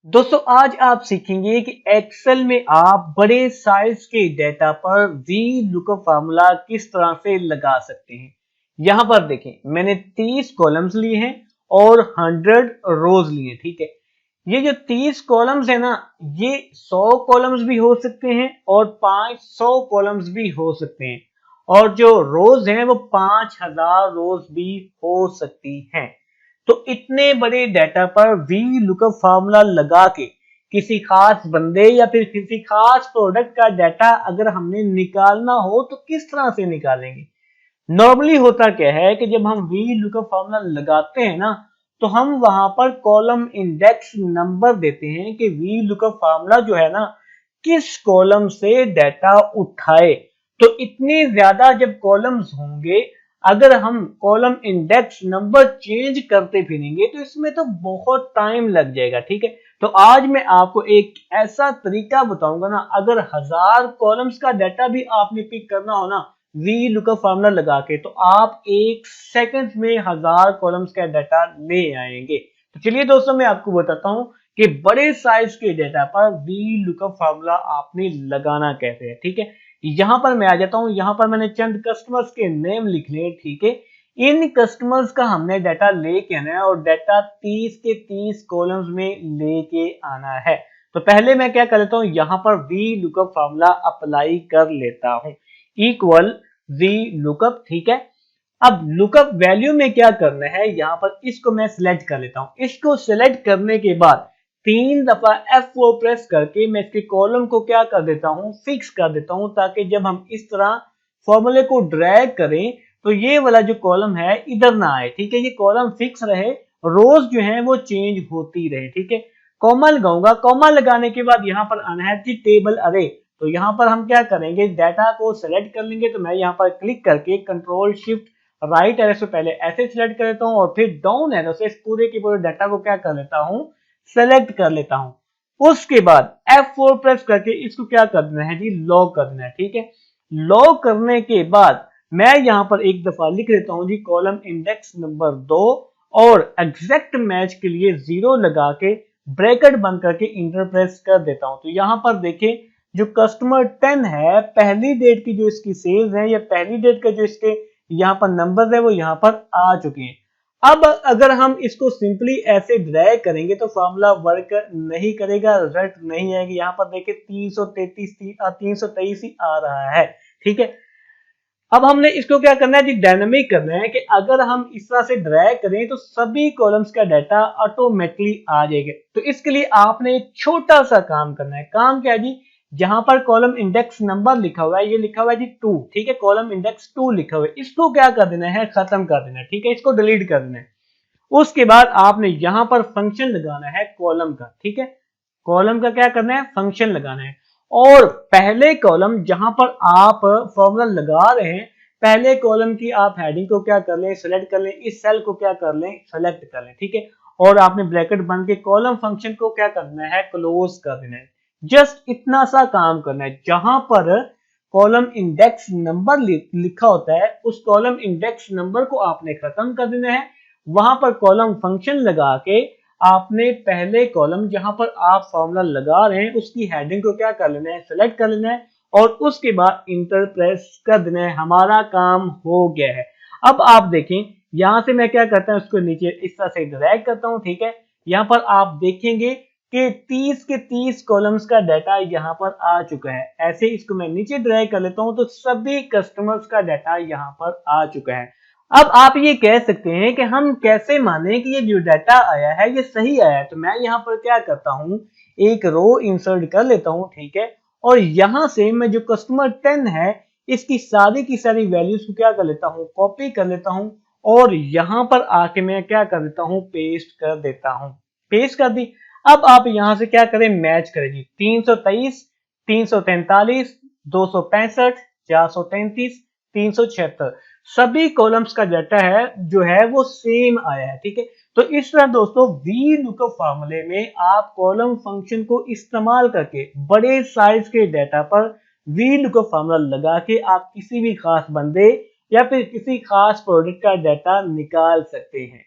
दोस्तों आज आप सीखेंगे कि एक्सेल में आप बड़े साइज के डेटा पर वी लुकअप फार्मूला किस तरह से लगा सकते हैं। यहां पर देखें, मैंने 30 कॉलम्स लिए हैं और 100 रोज लिए। ठीक है, ये जो 30 कॉलम्स है ना, ये 100 कॉलम्स भी हो सकते हैं और 500 कॉलम्स भी हो सकते हैं, और जो रोज हैं वो 5000 रोज भी हो सकती हैं। तो इतने बड़े डाटा पर वी लुकअप फार्मूला लगा के किसी खास बंदे या फिर किसी खास प्रोडक्ट का डाटा अगर हमने निकालना हो तो किस तरह से निकालेंगे। नॉर्मली होता क्या है कि जब हम वी लुकअप फार्मूला लगाते हैं ना, तो हम वहां पर कॉलम इंडेक्स नंबर देते हैं कि वी लुकअप फार्मूला जो है ना, किस कॉलम से डाटा उठाए। तो इतने ज्यादा जब कॉलम्स होंगे, अगर हम कॉलम इंडेक्स नंबर चेंज करते फिरेंगे तो इसमें तो बहुत टाइम लग जाएगा। ठीक है, तो आज मैं आपको एक ऐसा तरीका बताऊंगा ना, अगर 1000 कॉलम्स का डाटा भी आपने पिक करना हो ना वी लुकअप फार्मूला लगा के, तो आप 1 सेकंड में 1000 कॉलम्स का डाटा ले आएंगे। तो चलिए दोस्तों, मैं आपको बताता हूं कि बड़े साइज के डाटा पर वी लुकअप फार्मूला आपने लगाना कैसे है। ठीक है, यहां पर मैं आ जाता हूं। यहां पर मैंने चंद कस्टमर्स के नेम लिख लिए। ठीक है, इन कस्टमर्स का हमने डाटा लेके आना है और डाटा 30 के 30 कॉलम्स में लेके आना है। तो पहले मैं क्या कर लेता हूं, यहां पर वी लुकअप फार्मूला अप्लाई कर लेता हूं, इक्वल वी लुकअप। ठीक है, अब लुकअप वैल्यू में क्या करना है, यहां पर इसको मैं सिलेक्ट कर लेता हूं। इसको सिलेक्ट करने के बाद 3 दफा F4 प्रेस करके मैं इसके कॉलम को क्या कर देता हूं, फिक्स कर देता हूं, ताकि जब हम इस तरह फॉर्मूले को ड्रैग करें तो ये वाला जो कॉलम है इधर ना आए। ठीक है, ये कॉलम फिक्स रहे, रोज जो है वो चेंज होती रहे। ठीक है, कॉमा लगाऊंगा। कॉमा लगाने के बाद यहाँ पर आना है टेबल अरे। तो यहाँ पर हम क्या करेंगे, डाटा को सिलेक्ट कर लेंगे। तो मैं यहाँ पर क्लिक करके कंट्रोल शिफ्ट राइट एरो से पहले ऐसे सिलेक्ट कर लेता हूँ और फिर डाउन एरो से इस पूरे के पूरे डाटा को क्या कर लेता हूँ, सेलेक्ट कर लेता हूं। उसके बाद F4 प्रेस करके इसको क्या कर देना है जी, लॉक कर देना है। ठीक है, लॉक करने के बाद मैं यहां पर 1 दफा लिख देता हूं जी, कॉलम इंडेक्स नंबर 2 और एग्जैक्ट मैच के लिए 0 लगा के ब्रैकेट बंद करके इंटर प्रेस कर देता हूं। तो यहां पर देखें, जो कस्टमर 10 है, पहली डेट की जो इसकी सेल्स है या पहली डेट का जो इसके यहां पर नंबर है वो यहां पर आ चुके हैं। अब अगर हम इसको सिंपली ऐसे ड्रैग करेंगे तो फॉर्मूला वर्क नहीं करेगा, रिजल्ट नहीं आएगा। यहाँ पर देखिए 323 ही आ रहा है। ठीक है, अब हमने इसको क्या करना है जी, डायनामिक करना है कि अगर हम इस तरह से ड्रैग करें तो सभी कॉलम्स का डाटा ऑटोमेटिकली आ जाएगा। तो इसके लिए आपने एक छोटा सा काम करना है। काम क्या है जी, जहां पर कॉलम इंडेक्स नंबर लिखा हुआ है, ये लिखा हुआ है जी 2। ठीक है, कॉलम इंडेक्स 2 लिखा हुआ है, इसको क्या कर देना है, खत्म कर देना है। ठीक है, इसको डिलीट कर देना है। उसके बाद आपने यहां पर फंक्शन लगाना है कॉलम का। ठीक है, कॉलम का क्या करना है, फंक्शन लगाना है। और पहले कॉलम जहां पर आप फॉर्मूला लगा रहे हैं, पहले कॉलम की आप हेडिंग को क्या कर लें, सेलेक्ट कर लें, इस सेल को क्या कर लें, सेलेक्ट कर लें। ठीक है, और आपने ब्रैकेट बंद के कॉलम फंक्शन को क्या करना है, क्लोज कर देना है। जस्ट इतना सा काम करना है। जहां पर कॉलम इंडेक्स नंबर लिखा होता है, उस कॉलम इंडेक्स नंबर को आपने खत्म कर देना है। वहां पर कॉलम फंक्शन लगा के आपने पहले कॉलम जहां पर आप फॉर्मूला लगा रहे हैं उसकी हेडिंग को क्या कर लेना है, सेलेक्ट कर लेना है और उसके बाद इंटर प्रेस कर देना है। हमारा काम हो गया है। अब आप देखें, यहां से मैं क्या करता हूं, उसको नीचे इस तरह से ड्रैग करता हूं। ठीक है, यहां पर आप देखेंगे कि 30 के 30 कॉलम्स का डाटा यहां पर आ चुका है। ऐसे इसको मैं नीचे ड्रैग कर लेता हूं तो सभी कस्टमर्स का डाटा यहां पर आ चुका है। अब आप ये कह सकते हैं कि हम कैसे माने कि ये जो डाटा आया है ये सही आया है। तो मैं यहाँ पर क्या करता हूँ, एक रो इंसर्ट कर लेता हूँ। ठीक है, और यहां से मैं जो कस्टमर 10 है इसकी सारी की सारी वैल्यूज को क्या कर लेता हूँ, कॉपी कर लेता हूँ और यहां पर आके मैं क्या कर देता हूँ, पेस्ट कर देता हूँ। पेस्ट कर दी। अब आप यहां से क्या करें, मैच करें जी, 323, 343, 265, 433, 376 सभी कॉलम्स का डाटा है जो है वो सेम आया है। ठीक है, तो इस तरह दोस्तों वी लुकअप फार्मूले में आप कॉलम फंक्शन को इस्तेमाल करके बड़े साइज के डाटा पर वी लुकअप फार्मूला लगा के आप किसी भी खास बंदे या फिर किसी खास प्रोडक्ट का डाटा निकाल सकते हैं।